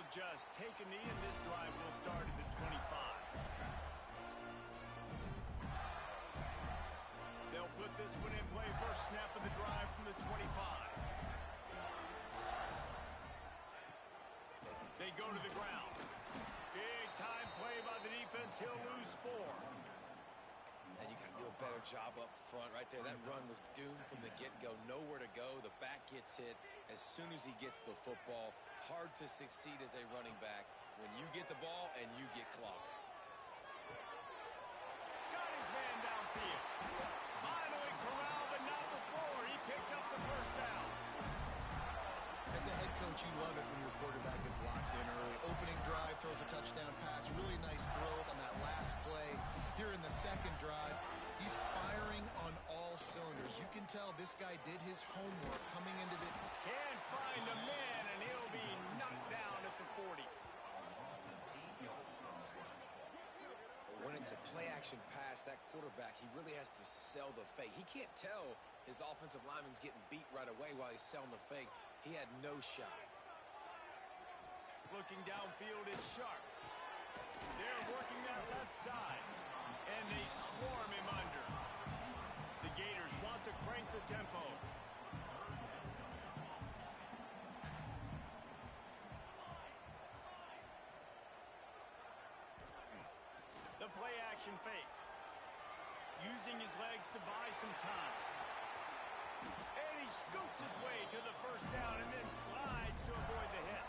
will just take a knee, and this drive will start at the 25. They'll put this one in play. First snap of the drive from the 25. They go to the ground. Big time play by the defense. He'll lose 4. And you got to do a better job up front right there. That run was doomed from the get-go. Nowhere to go. The back gets hit as soon as he gets the football. Hard to succeed as a running back when you get the ball and you get clogged. Got his man downfield. Finally corralled, but not before. He picked up the first down. As a head coach, you love it when your quarterback is locked in early. Opening drive, throws a touchdown pass. Really nice throw on that last play. Here in the second drive, he's firing on all cylinders. You can tell this guy did his homework coming into the... Can't find a man, and he'll be knocked down at the 40. When it's a play-action pass, that quarterback, he really has to sell the fake. He can't tell his offensive lineman's getting beat right away while he's selling the fake. He had no shot. Looking downfield, it's Sharp. They're working that left side, and they swarm him under. The Gators want to crank the tempo. The play-action fake. Using his legs to buy some time. And he scoots his way to the first down and then slides to avoid the hit.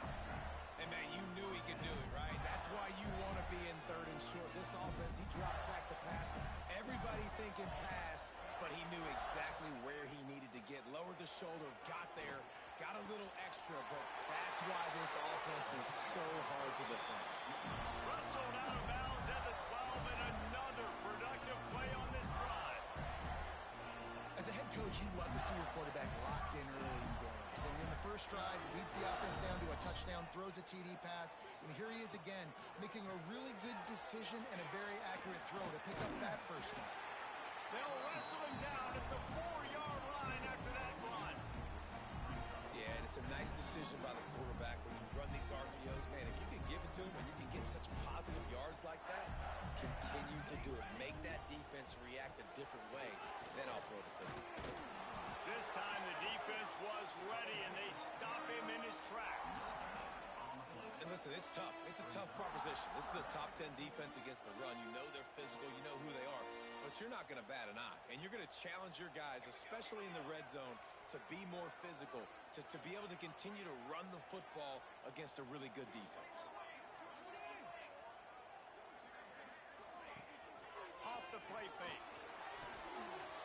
And, man, you knew he could do it, right? That's why you want to be in third and short. This offense, he drops back to pass. Everybody thinking pass, but he knew exactly where he needed to get. Lowered the shoulder, got there, got a little extra, but that's why this offense is so hard to defend. Wrestled out of bounds at the 12, and another productive play on this drive. As a head coach, you love to see your quarterback locked in early in games. And in the first drive, leads the offense down to a touchdown, throws a TD pass, and here he is again, making a really good decision and a very accurate throw to pick up that first down. They'll wrestle him down at the 4-yard line after that run. Yeah, and it's a nice decision by the quarterback when you run these RPOs. Man, if you can give it to him and you can get such positive yards like that, continue to do it. Make that defense react a different way, then I'll throw the football. This time the defense was ready, and they stop him in his tracks. And listen, it's tough. It's a tough proposition. This is the top 10 defense against the run. You know they're physical. You know who they are. But you're not going to bat an eye. And you're going to challenge your guys, especially in the red zone, to be more physical, to be able to continue to run the football against a really good defense. Off the play fake.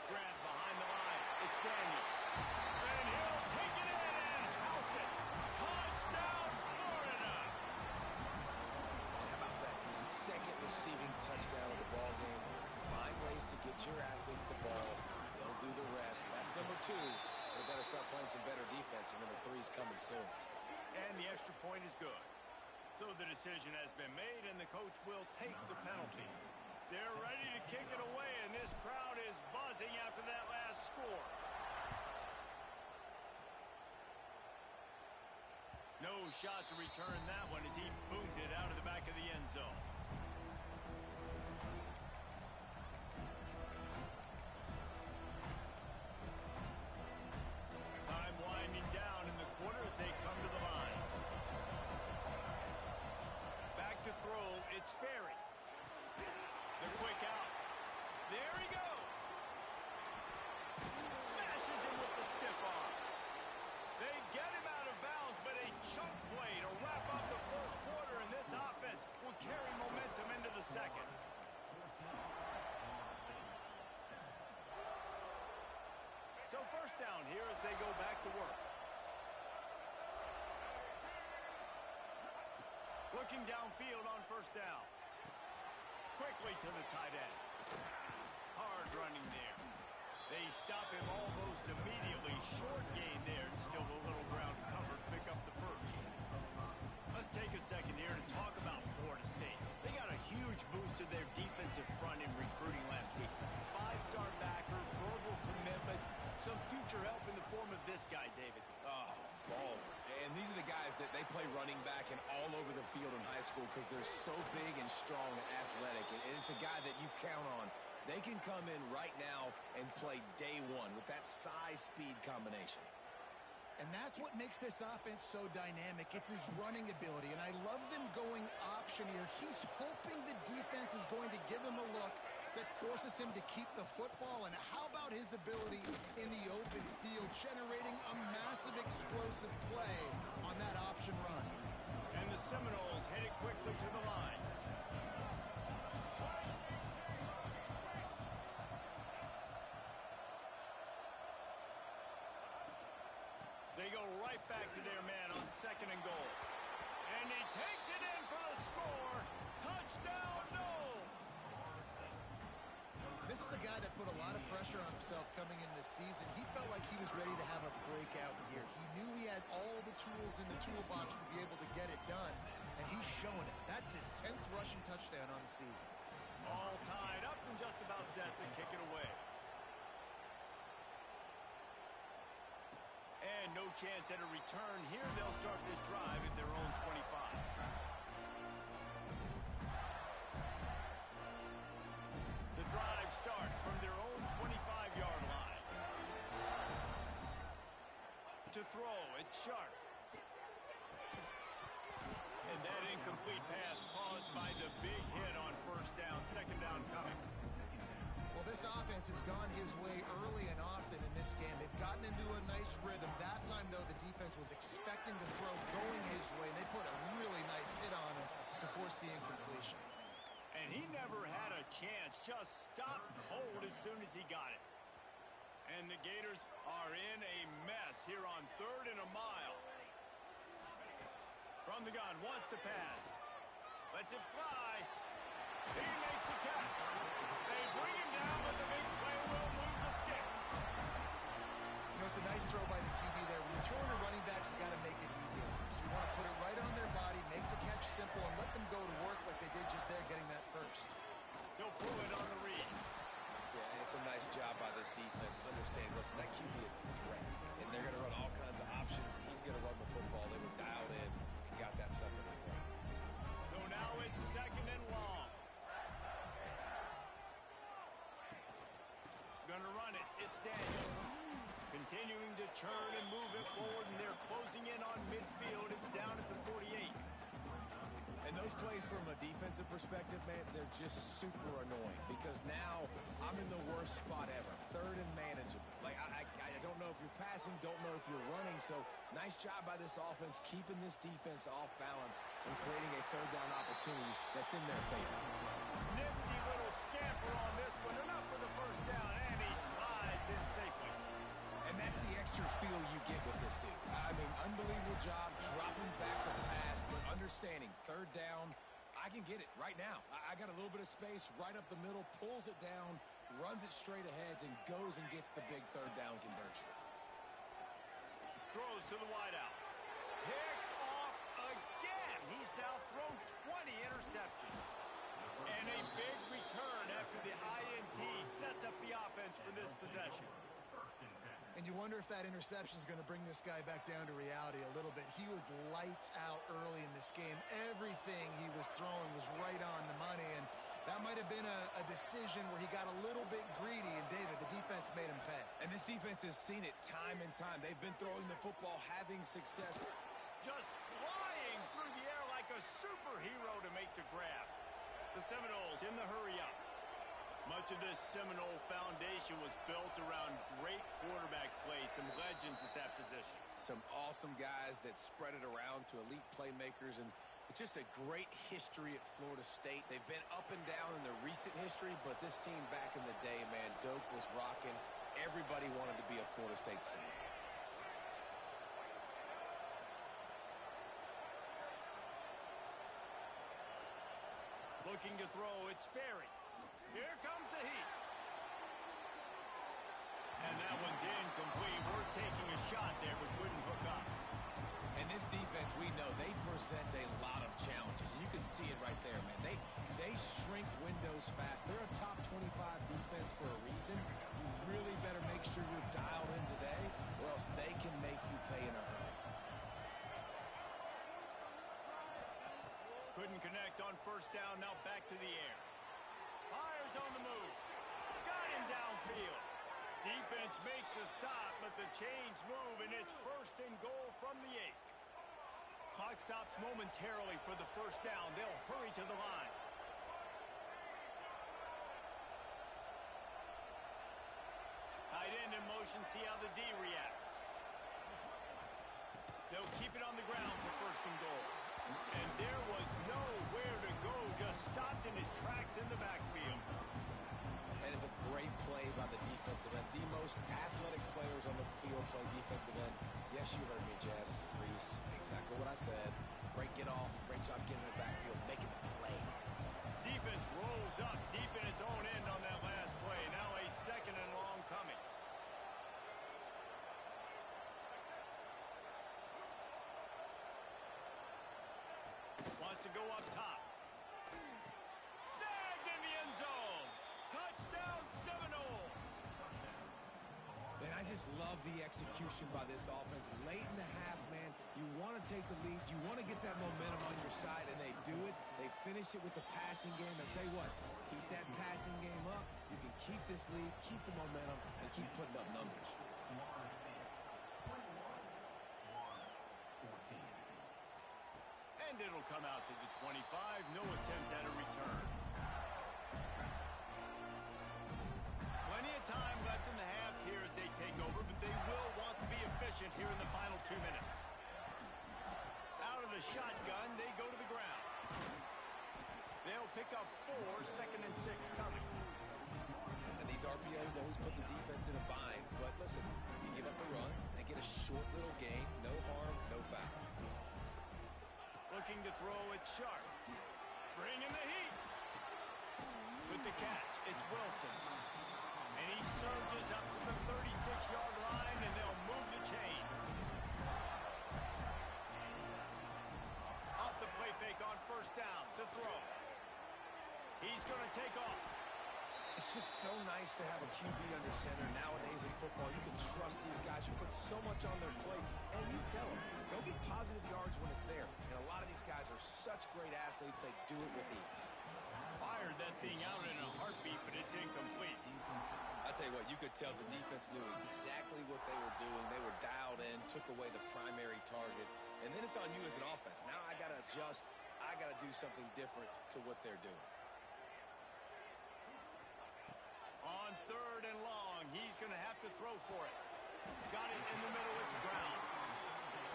Grant behind the line. It's Daniels. And he'll take it in and house it. Touchdown, Florida. How about that? His second receiving touchdown of the ball game. Find ways to get your athletes the ball. They'll do the rest. That's number 2. They better start playing some better defense, or number 3 is coming soon. And the extra point is good. So the decision has been made, and the coach will take the penalty. They're ready to kick it away, and this crowd is buzzing after that last score. No shot to return that one as he boomed it out of the back of the end zone. Time winding down in the quarter as they come to the line. Back to throw, it's Berry. The quick out. There he goes. Smashes him with the stiff arm. They get him out of bounds, but a chunk play to wrap up the first quarter, and this offense will carry momentum into the second. So first down here as they go back to work. Looking downfield on first down. Quickly to the tight end. Hard running there. They stop him almost immediately. Short gain there. Still a little ground covered. Pick up the first. Let's take a second here to talk about Florida State. They got a huge boost to their defensive front in recruiting last week. 5-star backer, verbal commitment, some future help in the form of this guy, David. Oh, baller. And And these are the guys that they play running back and all over the field in high school because they're so big and strong and athletic. And it's a guy that you count on. They can come in right now and play day one with that size-speed combination. And that's what makes this offense so dynamic. It's his running ability, and I love them going option here. He's hoping the defense is going to give him a look that forces him to keep the football. And how about his ability in the open field, generating a massive explosive play on that option run? And the Seminoles headed quickly to the line. They go right back to their man on 2nd and goal. And he takes it in for the score. Touchdown, Noles! This is a guy that put a lot of pressure on himself coming in this season. He felt like he was ready to have a breakout here. He knew he had all the tools in the toolbox to be able to get it done, and he's showing it. That's his 10th rushing touchdown on the season. All tied up and just about set to kick it away. And no chance at a return here. They'll start this drive at their own 25. The drive starts from their own 25-yard line. To throw, it's Sharp. And that incomplete pass caused by the big hit on 1st down, 2nd down coming. Well, this offense has gone his way early and often in this game. They've gotten into a nice rhythm. That time, though, the defense was expecting the throw going his way, and they put a really nice hit on him to force the incompletion. And he never had a chance. Just stopped cold as soon as he got it. And the Gators are in a mess here on 3rd and a mile. From the gun, wants to pass. Lets it fly. He makes the catch. They bring him down, but the big play will move the sticks. You know, it's a nice throw by the QB there. When you're throwing to running backs, you got to make it easy on them. So you want to put it right on their body, make the catch simple, and let them go to work like they did just there getting that first. They'll pull it on the read. Yeah, and it's a nice job by this defense. Understand, listen, that QB is a threat. And they're going to run all kinds of options, and he's going to run the football. They were dialed in and got that sucker to the ground. So now it's 2nd and long. Gonna run it. It's Daniels. Continuing to churn and move it forward, and they're closing in on midfield. It's down at the 48. And those plays from a defensive perspective, man, they're just super annoying because now I'm in the worst spot ever. 3rd and manageable. Like, I don't know if you're passing, don't know if you're running. So nice job by this offense keeping this defense off balance and creating a 3rd down opportunity that's in their favor. Nifty little scamper on this one. Enough for the 1st down, and he slides in safely. And that's the extra feel you get with this dude. I mean, unbelievable job dropping back to pass, but understanding 3rd down, I can get it right now. I got a little bit of space right up the middle, pulls it down, runs it straight ahead, and goes and gets the big 3rd down conversion. Throws to the wideout. Picked off again. He's now thrown 20 interceptions. And a big return after the INT sets up the offense for this possession. And you wonder if that interception is going to bring this guy back down to reality a little bit. He was lights out early in this game. Everything he was throwing was right on the money, and that might have been a decision where he got a little bit greedy, and David, the defense made him pay. And this defense has seen it time and time. They've been throwing the football, having success. Just flying through the air like a superhero to make the grab. The Seminoles in the hurry-up. Much of this Seminole foundation was built around great quarterback play, some legends at that position. Some awesome guys that spread it around to elite playmakers, and it's just a great history at Florida State. They've been up and down in the recent history, but this team back in the day, man, Doak was rocking. Everybody wanted to be a Florida State Seminole. Looking to throw, it's Sperry. Here comes the heat. And that one's incomplete. We're taking a shot there, but couldn't hook up. And this defense, we know, they present a lot of challenges. And you can see it right there, man. They shrink windows fast. They're a top 25 defense for a reason. You really better make sure you're dialed in today, or else they can make you pay in a hurry. Couldn't connect on first down. Now back to the air. Fires on the move. Got him downfield. Defense makes a stop, but the chains move, and it's first and goal from the 8. Clock stops momentarily for the first down. They'll hurry to the line. Tight end in motion. See how the D reacts. They'll keep it on the ground for first and goal. And there was nowhere to go. Just stopped in his tracks in the backfield. And it's a great play by the defensive end. The most athletic players on the field play defensive end. Yes, you heard me, Jess, Reese. Exactly what I said. Great get off. Great job getting in the backfield, making the play. Defense rolls up deep in its own end on that last play. Now a second and long coming. Wants to go up top. Snagged in the end zone. Touchdown, Seminoles. Man, I just love the execution by this offense. Late in the half, man, you want to take the lead. You want to get that momentum on your side, and they do it. They finish it with the passing game. I tell you what, keep that passing game up. You can keep this lead, keep the momentum, and keep putting up numbers. And it'll come out to the 25. No attempt at a return. Plenty of time left in the half here as they take over, but they will want to be efficient here in the final 2 minutes. Out of the shotgun, they go to the ground. They'll pick up 4, second and 6 coming. And these RPOs always put the defense in a bind. But listen, you give up a run, they get a short little gain, no harm, no foul. Looking to throw it sharp. Bring in the heat. With the catch, it's Wilson. And he surges up to the 36-yard line, and they'll move the chain. Off the play fake on first down to throw. He's going to take off. It's just so nice to have a QB under center nowadays in football. You can trust these guys. You put so much on their plate, and you tell them, go get positive yards when it's there. And a lot of these guys are such great athletes, they do it with ease. Fired that thing out in a heartbeat, but it's incomplete. I tell you what, you could tell the defense knew exactly what they were doing. They were dialed in, took away the primary target. And then it's on you as an offense. Now I got to adjust. I got to do something different to what they're doing. On third and long, he's going to have to throw for it. Got it in the middle, it's Brown.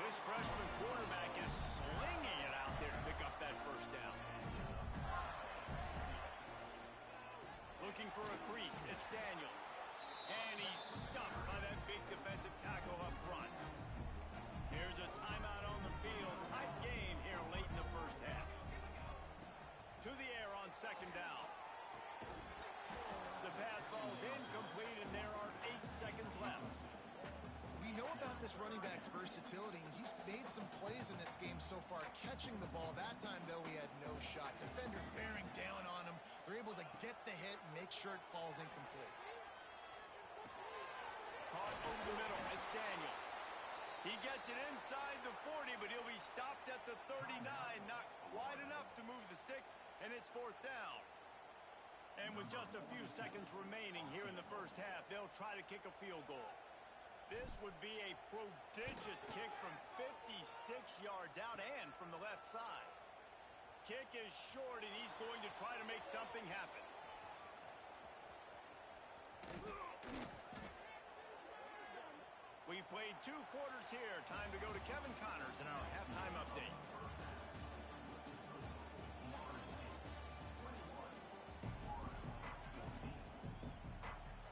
This freshman quarterback is slinging it out there to pick up that first down. Looking for a crease, it's Daniels. And he's stuffed by that big defensive tackle up front. Here's a timeout on the field. Tight game here late in the first half. To the air on second down. The pass falls incomplete, and there are 8 seconds left. We know about this running back's versatility. He's made some plays in this game so far, catching the ball. That time, though, he had no shot. Defender bearing down on him. They're able to get the hit and make sure it falls incomplete. Caught over the middle. It's Daniels. He gets it inside the 40, but he'll be stopped at the 39. Not wide enough to move the sticks, and it's fourth down. And with just a few seconds remaining here in the first half, they'll try to kick a field goal. This would be a prodigious kick from 56 yards out and from the left side. Kick is short, and he's going to try to make something happen. We've played 2 quarters here. Time to go to Kevin Connors in our halftime update.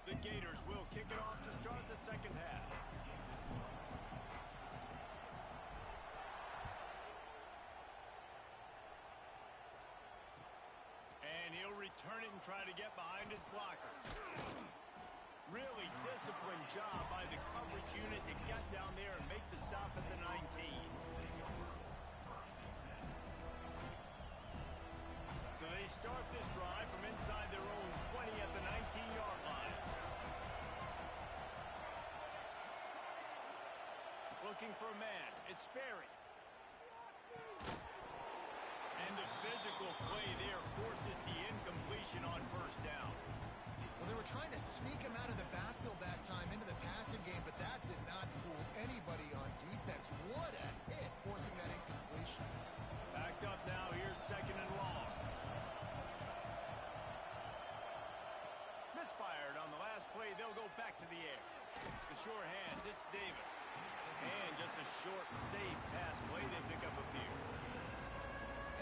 The Gators will kick it off to start the second half. And he'll return it and try to get behind his blockers. Really disciplined job by the coverage unit to get down there and make the stop at the 19. So they start this drive from inside their own 20 at the 19-yard line. Looking for a man. It's Sperry. And the Physical play there forces the incompletion on first down. Well, they were trying to sneak him out of the backfield that time into the passing game, but that did not fool anybody on defense. What a hit, forcing that incompletion. Backed up now. Here's second and long. Misfired on the last play. They'll go back to the air. The sure hands. It's Davis. And just a short, safe pass play. They pick up a few.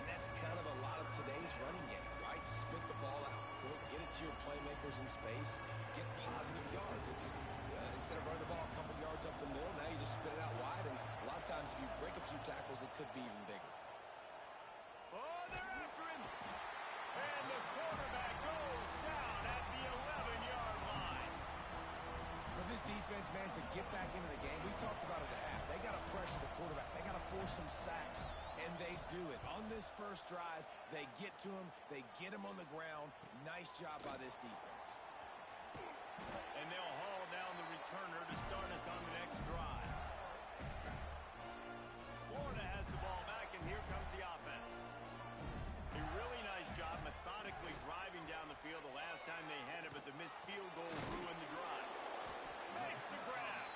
And that's kind of a lot of today's running game, right? Spit the ball out quick, get it to your playmakers in space, get positive yards. It's instead of running the ball a couple yards up the middle, now you just spit it out wide, and a lot of times if you break a few tackles, it could be even bigger. Oh, they're after him. And the quarterback goes down at the 11-yard line. For this defense, man, to get back into the game, we talked about it at half. They got to pressure the quarterback. They got to force some sacks. And they do it. On this first drive, they get to him. They get him on the ground. Nice job by this defense. And they'll haul down the returner to start us on the next drive. Florida has the ball back, and here comes the offense. A really nice job methodically driving down the field the last time they had it, but the missed field goal ruined the drive. Makes the grab.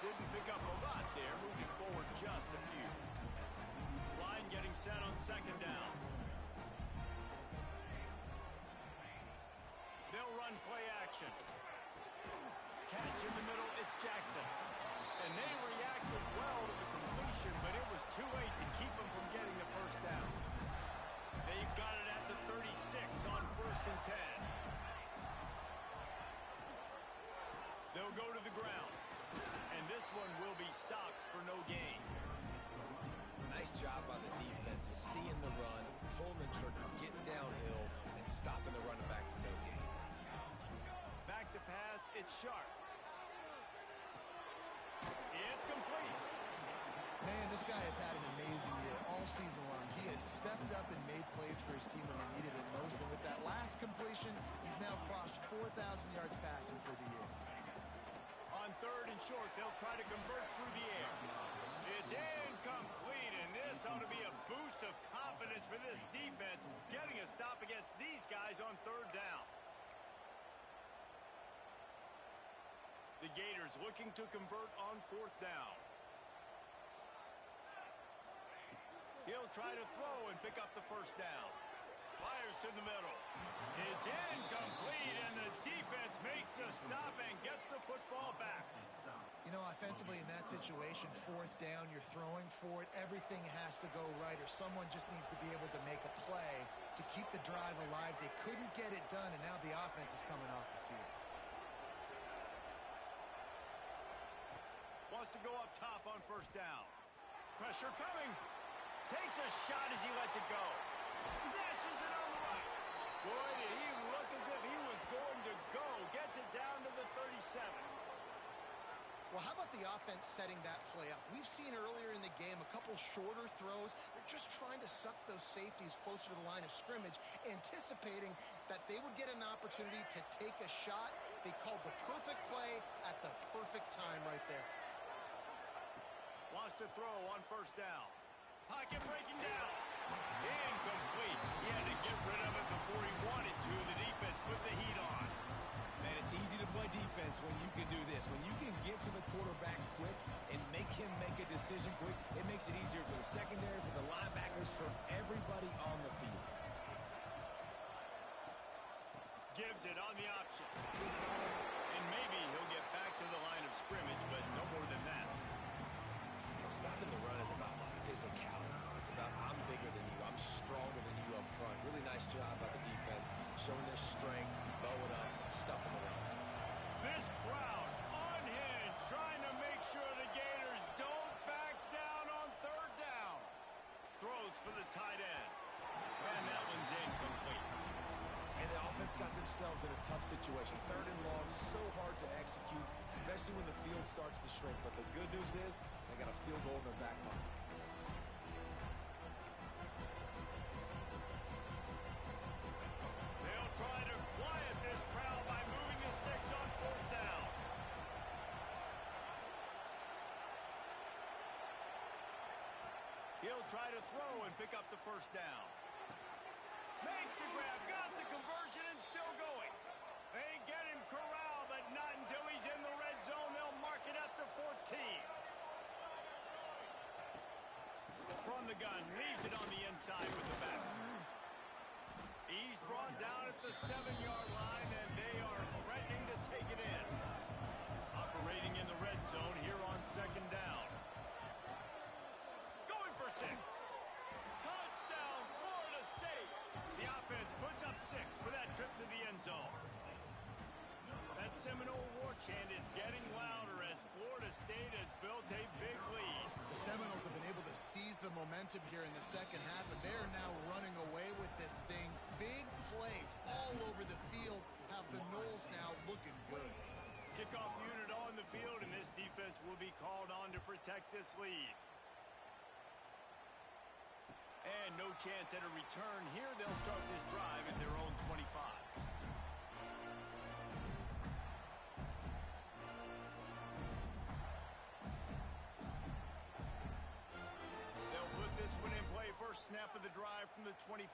Didn't pick up a lot there, moving forward just a few. Line getting set on second down. They'll run play action. Catch in the middle, it's Jackson. And they reacted well to the completion, but it was too late to keep them from getting the first down. They've got it at the 36 on first and 10. They'll go to the ground. And this one will be stopped for no gain. Nice job by the defense, seeing the run, pulling the trigger, getting downhill, and stopping the running back for no gain. Back to pass, it's Sharp. It's complete. Man, this guy has had an amazing year all season long. He has stepped up and made plays for his team when they needed it most. And with that last completion, he's now crossed 4,000 yards passing for the year. On third and short, they'll try to convert through the air. It's incomplete, and this ought to be a boost of confidence for this defense, getting a stop against these guys on third down. The Gators looking to convert on fourth down. He'll try to throw and pick up the first down. Fires to the middle. It's incomplete, and the defense makes the stop and gets the football back. You know, offensively in that situation, fourth down, you're throwing for it. Everything has to go right, or someone just needs to be able to make a play to keep the drive alive. They couldn't get it done, and now the offense is coming off the field. Wants to go up top on first down. Pressure coming. Takes a shot as he lets it go. Snatches it on the right. Boy, did he look as if he was going to go. Gets it down to the 37. Well, how about the offense setting that play up? We've seen earlier in the game a couple shorter throws. They're just trying to suck those safeties closer to the line of scrimmage, anticipating that they would get an opportunity to take a shot. They called the perfect play at the perfect time right there. Wants to throw on first down. Pocket breaking down. Incomplete. He had to get rid of it before he wanted to. The defense put the heat on. Man, it's easy to play defense when you can do this. When you can get to the quarterback quick and make him make a decision quick, it makes it easier for the secondary, for the linebackers, for everybody on the field. Gives it on the option. And maybe he'll get back to the line of scrimmage, but no more than that. Stopping the run is about physicality. It's about I'm bigger than you. I'm stronger than you up front. Really nice job by the defense, showing their strength, bow it up, stuffing the run. This crowd unhinged, trying to make sure the Gators don't back down on third down. Throws for the tight end. And that one's incomplete. And the offense got themselves in a tough situation. Third and long, so hard to execute, especially when the field starts to shrink. But the good news is they got a field goal in their back pocket. They'll try to quiet this crowd by moving the sticks on fourth down. He'll try to throw and pick up the first down. Makes the grab, got the conversion, and still going. They get him corralled, but not until he's in the red zone. They'll mark it at the 14. From the gun, leaves it on the inside with the back. He's brought down at the 7-yard line, and they are threatening to take it in. Operating in the red zone here on second down. Going for 6. Touchdown, Florida State. The offense puts up 6 for that trip to the end zone. That Seminole war chant is getting louder as Florida State has built a big lead. The Seminoles have been able to seize the momentum here in the second half, and they're now running away with this thing. Big plays all over the field have the Noles now looking good. Kickoff unit on the field, and this defense will be called on to protect this lead. And no chance at a return here. They'll start this drive at their own 25. They'll put this one in play. First snap of the drive from the 25.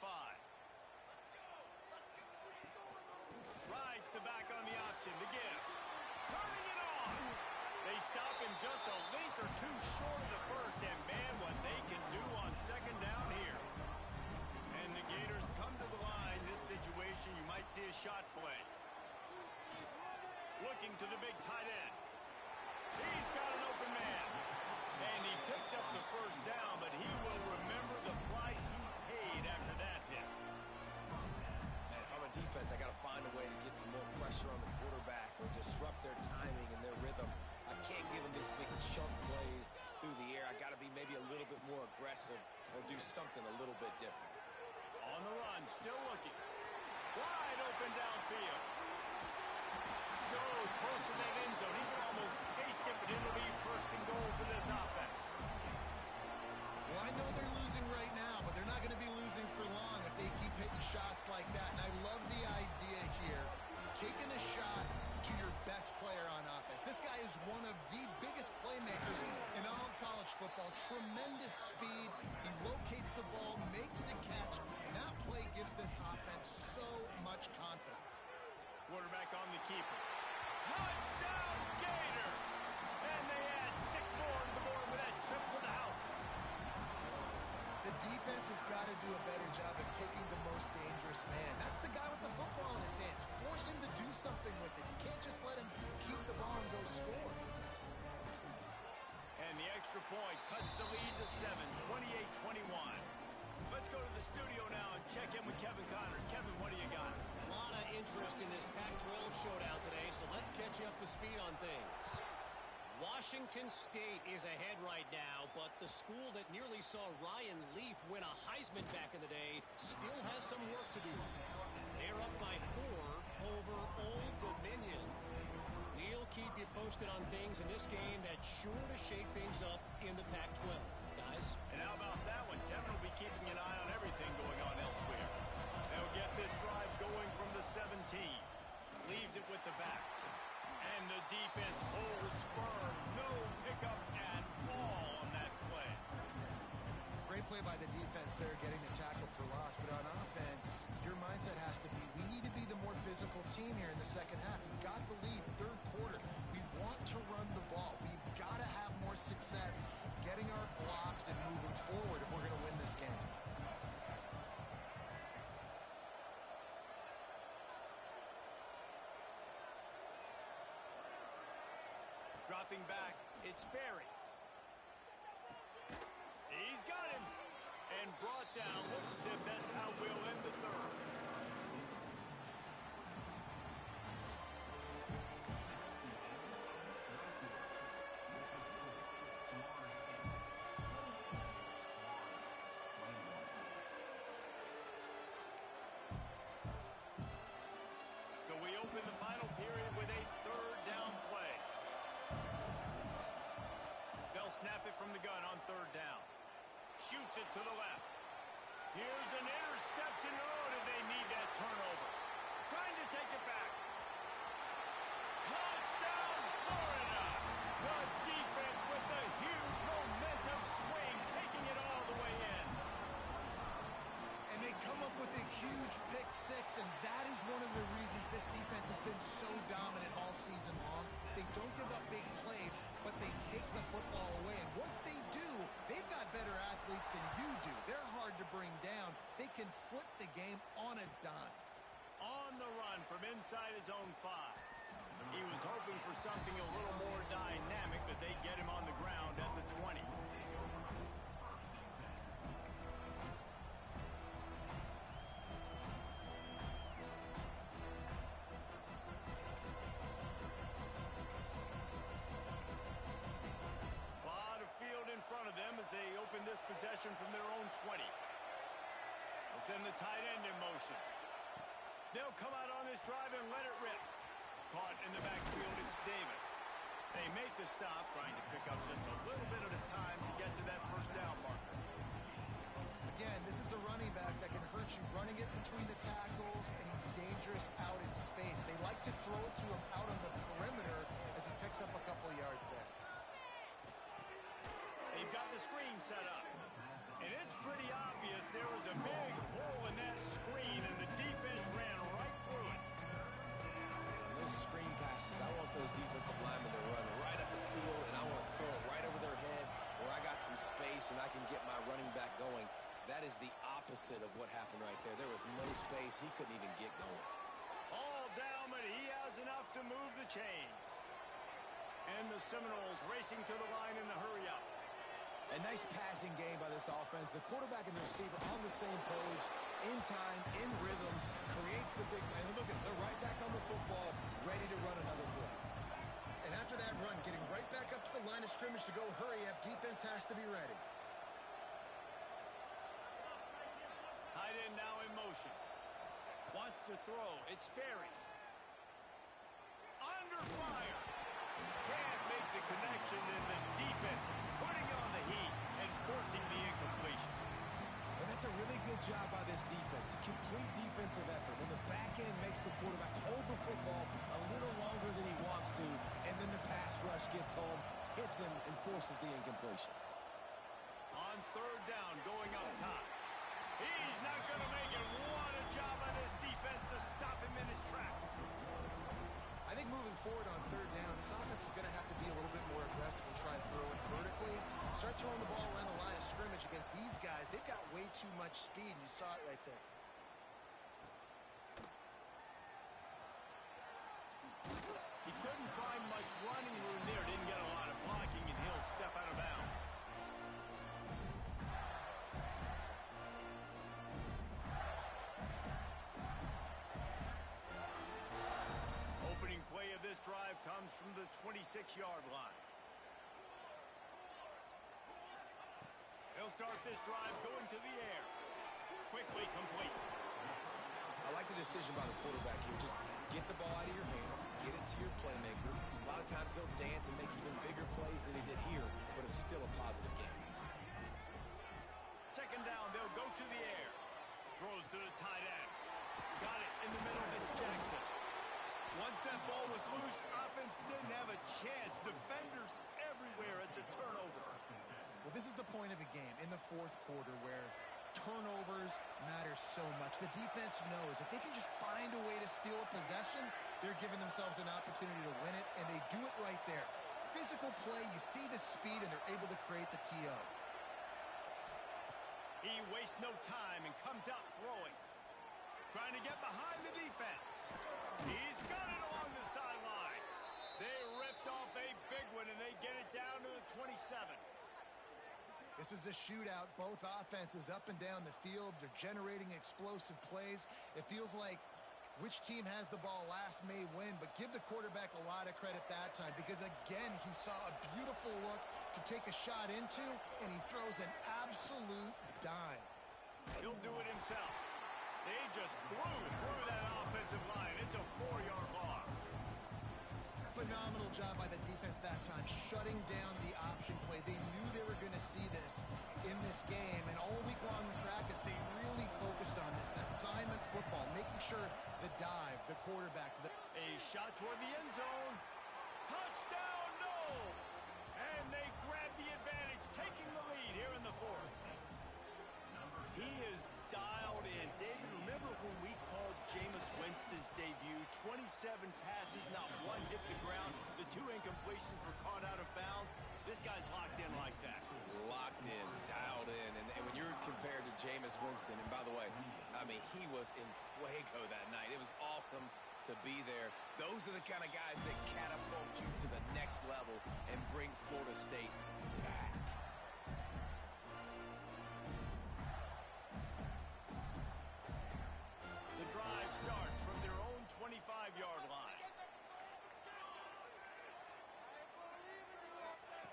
Rides the back on the option to give. Turning it on. They stop him just a link or two short of the first, and man, what they can do on second down here. And the Gators come to the line. This situation, you might see a shot play. Looking to the big tight end. He's got an open man. And he picks up the first down, but he will remember the price he paid after that hit. And if I'm a defense, I got to find a way to get some more pressure on the quarterback or disrupt their timing and their rhythm. I can't give them these big chunk plays through the air. I got to be maybe a little bit more aggressive or do something a little bit different. On the run, still looking. Wide open downfield. So close to that end zone. He can almost taste it, but it'll be first and goal for this offense. Well, I know they're losing right now, but they're not going to be losing for long if they keep hitting shots like that. And I love the idea here, taking a shot to your best player on offense. This guy is one of the biggest playmakers in all of college football. Tremendous speed. He locates the ball, makes a catch, and that play gives this offense so much confidence. Quarterback on the keeper. Touchdown, Gator! And they add 6 more to the board with that trip to the house. The defense has got to do a better job of taking the most dangerous man. That's the guy with the football in his hands. Force him to do something with it. You can't just let him keep the ball and go score. And the extra point cuts the lead to 7, 28-21. Let's go to the studio now and check in with Kevin Connors. Kevin, what do you got? A lot of interest in this Pac-12 showdown today, so let's catch you up to speed on things. Washington State is ahead right now, but the school that nearly saw Ryan Leaf win a Heisman back in the day still has some work to do. They're up by 4 over Old Dominion. We'll keep you posted on things in this game that's sure to shake things up in the Pac-12. Guys? And how about that one? Kevin will be keeping an eye on everything going on elsewhere. They'll get this drive going from the 17. Leaves it with the back. And the defense holds firm. No pickup at all on that play. Great play by the defense there, getting the tackle for loss. But on offense, your mindset has to be, we need to be the more physical team here in the second half. We've got the lead, third quarter. We want to run the ball. We've got to have more success getting our blocks and moving forward if we're going to win this game. Dropping back, it's Barry. He's got him. And brought down. Looks as if that's how we'll end the third. So we open the final period with a third down play. They'll snap it from the gun on third down. Shoots it to the left. Here's an interception. Oh, did they need that turnover? Trying to take it back. Touchdown, Florida! The defense with the huge momentum swing, taking it all the way in. And they come up with a huge pick six, and that is one of the reasons this defense has been so dominant all season long. They don't give up big plays, but they take the football away. And once they do, they've got better athletes than you do. They're hard to bring down. They can flip the game on a dime. On the run from inside his own 5. He was hoping for something a little more dynamic, but they get him on the ground at the 20. Of them as they open this possession from their own 20. They'll send the tight end in motion. They'll come out on this drive and let it rip. Caught in the backfield, it's Davis. They make the stop, trying to pick up just a little bit at a time to get to that first down marker. Again, this is a running back that can hurt you running it between the tackles, and he's dangerous out in space. They like to throw it to him out on the perimeter as he picks up a couple of yards there. They've got the screen set up. And it's pretty obvious there was a big hole in that screen, and the defense ran right through it. Man, those screen passes, I want those defensive linemen to run right up the field, and I want to throw it right over their head where I got some space and I can get my running back going. That is the opposite of what happened right there. There was no space. He couldn't even get going. All down, but he has enough to move the chains. And the Seminoles racing to the line in the hurry up. A nice passing game by this offense. The quarterback and the receiver on the same page, in time, in rhythm, creates the big play. Look at it, they're right back on the football, ready to run another play. And after that run, getting right back up to the line of scrimmage to go hurry up, defense has to be ready. Tight end now in motion. Wants to throw. It's Sperry. Under fire. Can't make the connection, and the defense putting on the heat and forcing the incompletion. And that's a really good job by this defense. Complete defensive effort. When the back end makes the quarterback hold the football a little longer than he wants to, and then the pass rush gets home, hits him, and forces the incompletion. On third down, going up top. He's not going to make it. What a job by this defense to stop him in his tracks. I think moving forward on third down, this offense is going to have to be a little bit more aggressive and try to throw it vertically. Start throwing the ball around the line of scrimmage against these guys. They've got way too much speed, and you saw it right there. He couldn't find much running room there. Didn't get a lot of blocking, and he'll step out of bounds. Opening play of this drive comes from the 26-yard line. They'll start this drive going to the air. Quickly complete. I like the decision by the quarterback here. Just get the ball out of your hands, get it to your playmaker. A lot of times he'll dance and make even bigger plays than he did here, but it was still a positive game. Second down, they'll go to the air. Throws to the tight end. Got it in the middle. It's Jackson. Once that ball was loose, offense didn't have a chance. Defenders everywhere. It's a turnover. Well, this is the point of the game in the fourth quarter where turnovers matter so much. The defense knows if they can just find a way to steal a possession, they're giving themselves an opportunity to win it, and they do it right there. Physical play, you see the speed, and they're able to create the TO. He wastes no time and comes out throwing. Trying to get behind the defense. He's got it along the sideline. They ripped off a big one, and they get it down to the 27. This is a shootout. Both offenses up and down the field. They're generating explosive plays. It feels like which team has the ball last may win, but give the quarterback a lot of credit that time because, again, he saw a beautiful look to take a shot into, and he throws an absolute dime. He'll do it himself. They just blew through that offensive line. It's a 4-yard loss. Phenomenal job by the defense that time, shutting down the option play. They knew they were going to see this in this game, and all week long in practice, they really focused on this assignment football, making sure the dive, the quarterback. A shot toward the end zone. Touchdown, Noles! And they grab the advantage, taking the lead here in the fourth. He is dialed in. creations were caught out of bounds. This guy's locked in like that. Locked in, dialed in. And when you're compared to Jameis Winston, and by the way, I mean, he was in fuego that night. It was awesome to be there. Those are the kind of guys that catapult you to the next level and bring Florida State back. The drive starts from their own 25-yard line.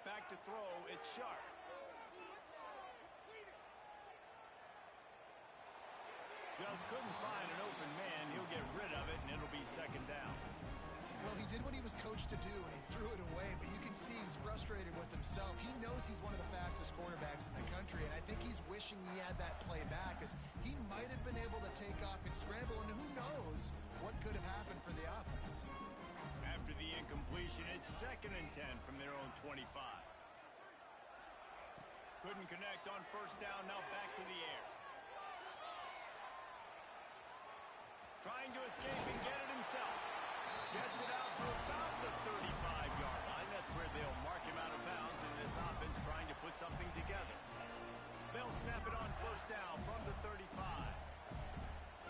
Back to throw, it's Sharp. Just couldn't find an open man. He'll get rid of it, and it'll be second down. Well, he did what he was coached to do, and he threw it away, but you can see he's frustrated with himself. He knows he's one of the fastest quarterbacks in the country, and I think he's wishing he had that play back, because he might have been able to take off and scramble, and who knows what could have happened for the offense. After the incompletion, it's second and 10 from their own 25. Couldn't connect on first down, now back to the air. Trying to escape and get it himself. Gets it out to about the 35-yard line. That's where they'll mark him out of bounds in this offense trying to put something together. They'll snap it on first down from the 35.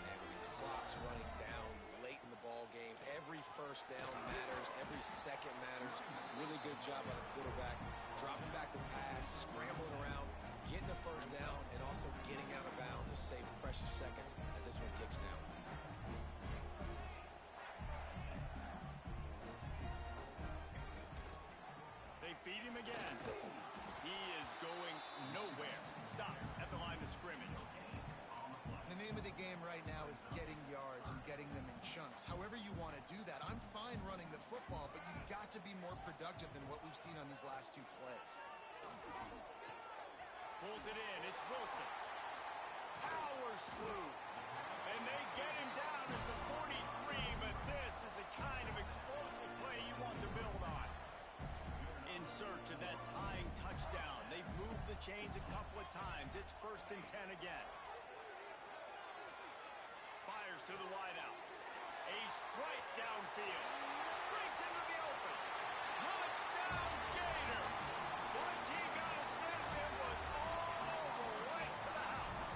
And with the clock's running down late in the ball game, every first down matters, every second matters. Really good job by the quarterback, dropping back the pass, scrambling around, getting the first down, and also getting out of bounds to save precious seconds as this one ticks down. They feed him again. He is going nowhere. Stop at the line of scrimmage. The name of the game right now is getting yards and getting them in chunks. However you want to do that. I'm fine running the football, but you've got to be more productive than what we've seen on these last two plays. Pulls it in. It's Wilson. Powers through. And they get him down at the 43, but this is the kind of explosive play you want to build on. In search of that tying touchdown. They've moved the chains a couple of times. It's first and 10 again. Fires to the wideout. A strike downfield. Breaks into the open. Touchdown Gator. Once he got a step, it was all over right to the house.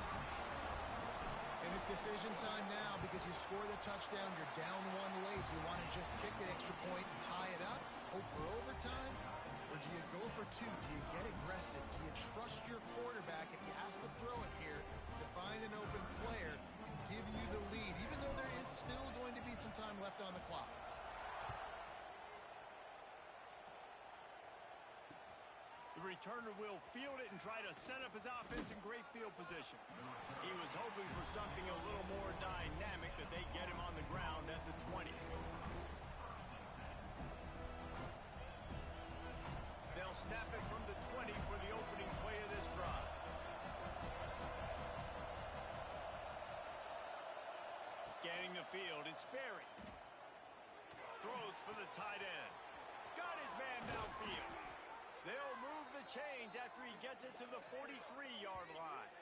And it's decision time now because you score the touchdown, you're down one late. Do you want to just kick the extra point and tie it up? Hope for overtime? Or do you go for two? Do you get aggressive? Do you trust your quarterback if he has to throw it here to find an open player and give you the lead, even though there is still going to be some time left on the clock? The returner will field it and try to set up his offense in great field position. He was hoping for something a little more dynamic, that they get him on the ground at the 20. They'll snap it from the 20 for the opening play of this drive. Scanning the field, it's Sperry. Throws for the tight end. Got his man downfield. They'll move the chains after he gets it to the 43-yard line.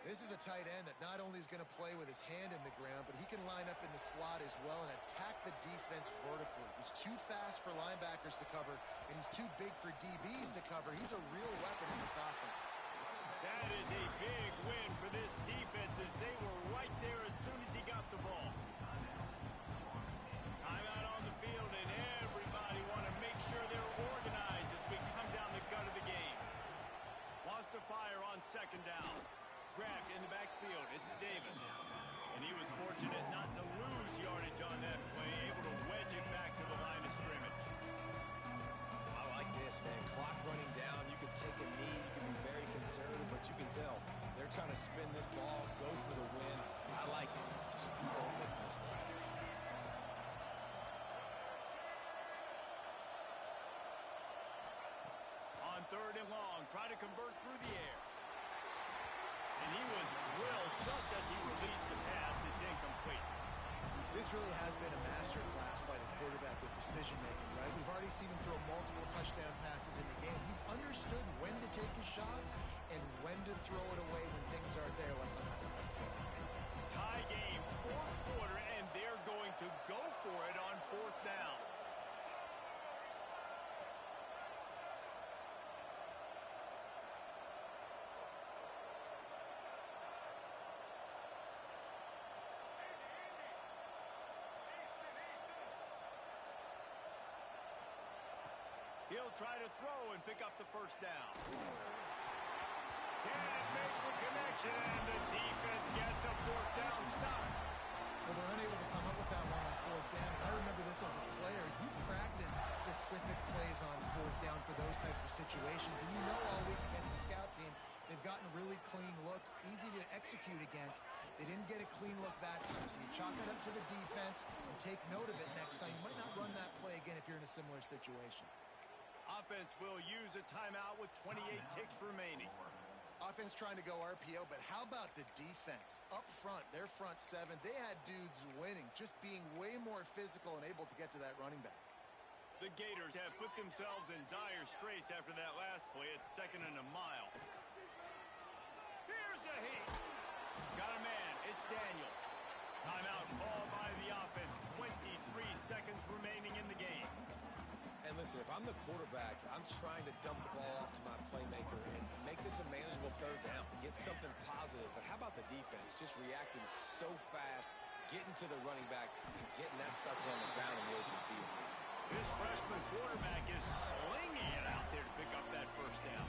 This is a tight end that not only is going to play with his hand in the ground, but he can line up in the slot as well and attack the defense vertically. He's too fast for linebackers to cover, and he's too big for DBs to cover. He's a real weapon in this offense. That is a big win for this defense, as they were right there as soon as he got the ball. Timeout on the field, and everybody want to make sure they're organized as we come down the gut of the game. Wants to fire on second down. Grabbed in the backfield, it's Davis. And he was fortunate not to lose yardage on that play, able to wedge it back to the line of scrimmage. I like this, man. Clock running down. You can take a knee. You can be very conservative, but you can tell they're trying to spin this ball, go for the win. I like it. Just don't make a mistake. On third and long, try to convert through the air. And he was drilled just as he released the pass. It's incomplete. This really has been a masterclass by the quarterback with decision-making, right? We've already seen him throw multiple touchdown passes in the game. He's understood when to take his shots and when to throw it away when things aren't there, like on that last play. Tie game, fourth quarter, and they're going to go for it on fourth down. He'll try to throw and pick up the first down. Can't make the connection, and the defense gets a fourth down stop. Well, they're unable to come up with that one on fourth down. I remember this as a player. You practice specific plays on fourth down for those types of situations, and you know all week against the scout team, they've gotten really clean looks, easy to execute against. They didn't get a clean look that time, so you chalk it up to the defense and take note of it next time. You might not run that play again if you're in a similar situation. Offense will use a timeout with 28 ticks remaining. Offense trying to go RPO, but how about the defense? Up front, their front seven, they had dudes winning, just being way more physical and able to get to that running back. The Gators have put themselves in dire straits after that last play. It's 2nd and a mile. Here's a hit. Got a man. It's Daniels. Timeout called by the offense. 23 seconds remaining in the game. And listen, if I'm the quarterback, I'm trying to dump the ball off to my playmaker and make this a manageable third down, get something positive. But how about the defense just reacting so fast, getting to the running back, and getting that sucker on the ground in the open field? This freshman quarterback is slinging it out there to pick up that first down.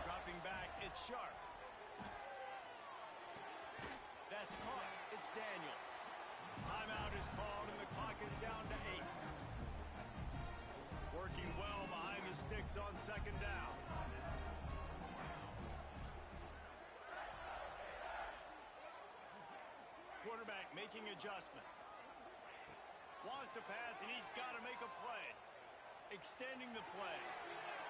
Dropping back, it's Sharp. That's caught. It's Daniels. Timeout is called, and the clock is down to 8. Working well behind the sticks on 2nd down. Quarterback making adjustments. Wants to pass, and he's got to make a play. Extending the play.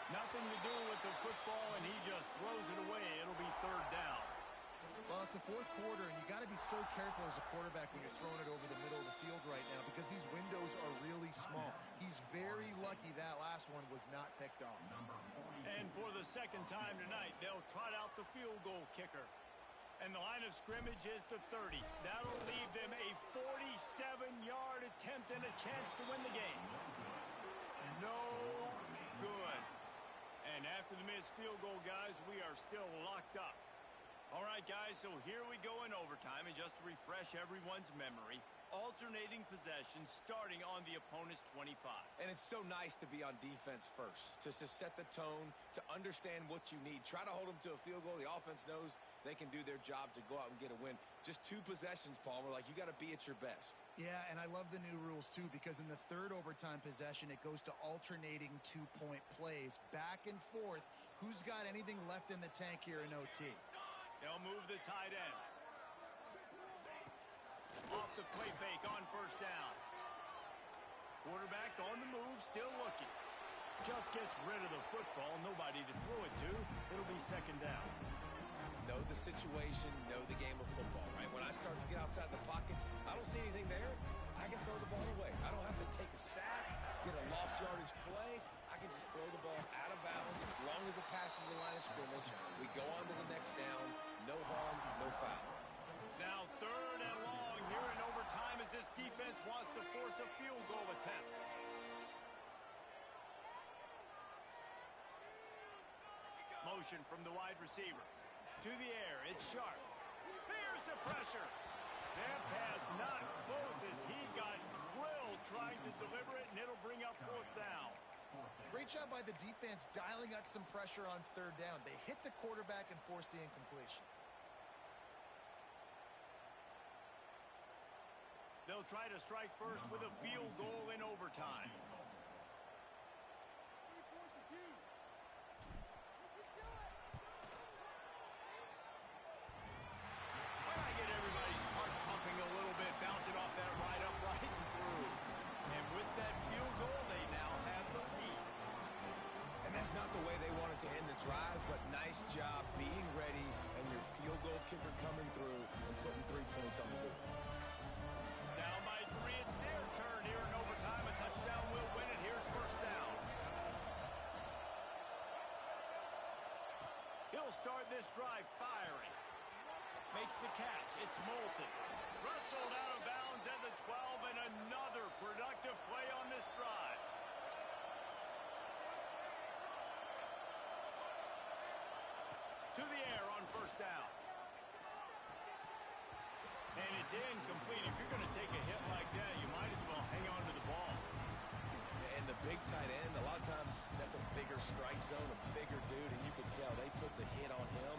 Nothing to do with the football, and he just throws it away. It'll be 3rd down. Well, it's the fourth quarter, and you got to be so careful as a quarterback when you're throwing it over the middle of the field right now because these windows are really small. He's very lucky that last one was not picked off. And for the second time tonight, they'll trot out the field goal kicker. And the line of scrimmage is the 30. That'll leave them a 47-yard attempt and a chance to win the game. No good. And after the missed field goal, guys, we are still locked up. All right, guys, so here we go in overtime, and just to refresh everyone's memory, alternating possessions starting on the opponent's 25. And it's so nice to be on defense first, just to set the tone, to understand what you need. Try to hold them to a field goal. The offense knows they can do their job to go out and get a win. Just 2 possessions, Palmer, like you got to be at your best. Yeah, and I love the new rules, too, because in the third overtime possession, it goes to alternating 2-point plays, back and forth. Who's got anything left in the tank here in OT? They'll move the tight end. Off the play fake on 1st down. Quarterback on the move, still looking. Just gets rid of the football, nobody to throw it to. It'll be 2nd down. Know the situation, know the game of football, right? When I start to get outside the pocket, I don't see anything there. I can throw the ball away. I don't have to take a sack, get a lost yardage play. I can just throw the ball out of bounds as long as it passes the line of scrimmage. We go on to the next down. No harm, no foul. Now 3rd and long here in overtime as this defense wants to force a field goal attempt. Motion from the wide receiver. To the air, it's Sharp. Here's the pressure. That pass not close as he got drilled trying to deliver it, and it'll bring up 4th down. Great job by the defense dialing out some pressure on 3rd down. They hit the quarterback and forced the incompletion. They'll try to strike first with a field goal in overtime. Well, I get everybody's heart pumping a little bit, bouncing off that right upright and through. And with that field goal, they now have the lead. And that's not the way they wanted to end the drive, but nice job being ready and your field goal kicker coming through and putting 3 points on the board. Down by 3, it's their turn here in overtime. A touchdown will win it. Here's 1st down. He'll start this drive firing. Makes the catch. It's Moulton. Wrestled out of bounds at the 12, and another productive play on this drive. To the air on 1st down. And it's incomplete. If you're going to take a hit like that, you might as well hang on to the ball. And the big tight end, a lot of times that's a bigger strike zone, a bigger dude, and you could tell they put the hit on him,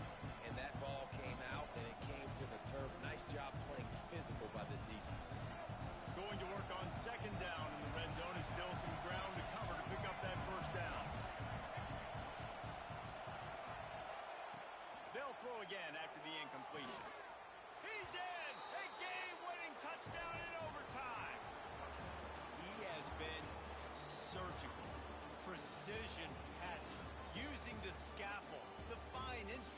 and that ball came out, and it came to the turf. Nice job playing physical by this defense. Going to work on second down in the red zone. Is still some ground to cover to pick up that first down. They'll throw again after the incompletion. He's in! A game-winning touchdown in overtime. He has been surgical. Precision passing. Using the scaffold. The fine instrument.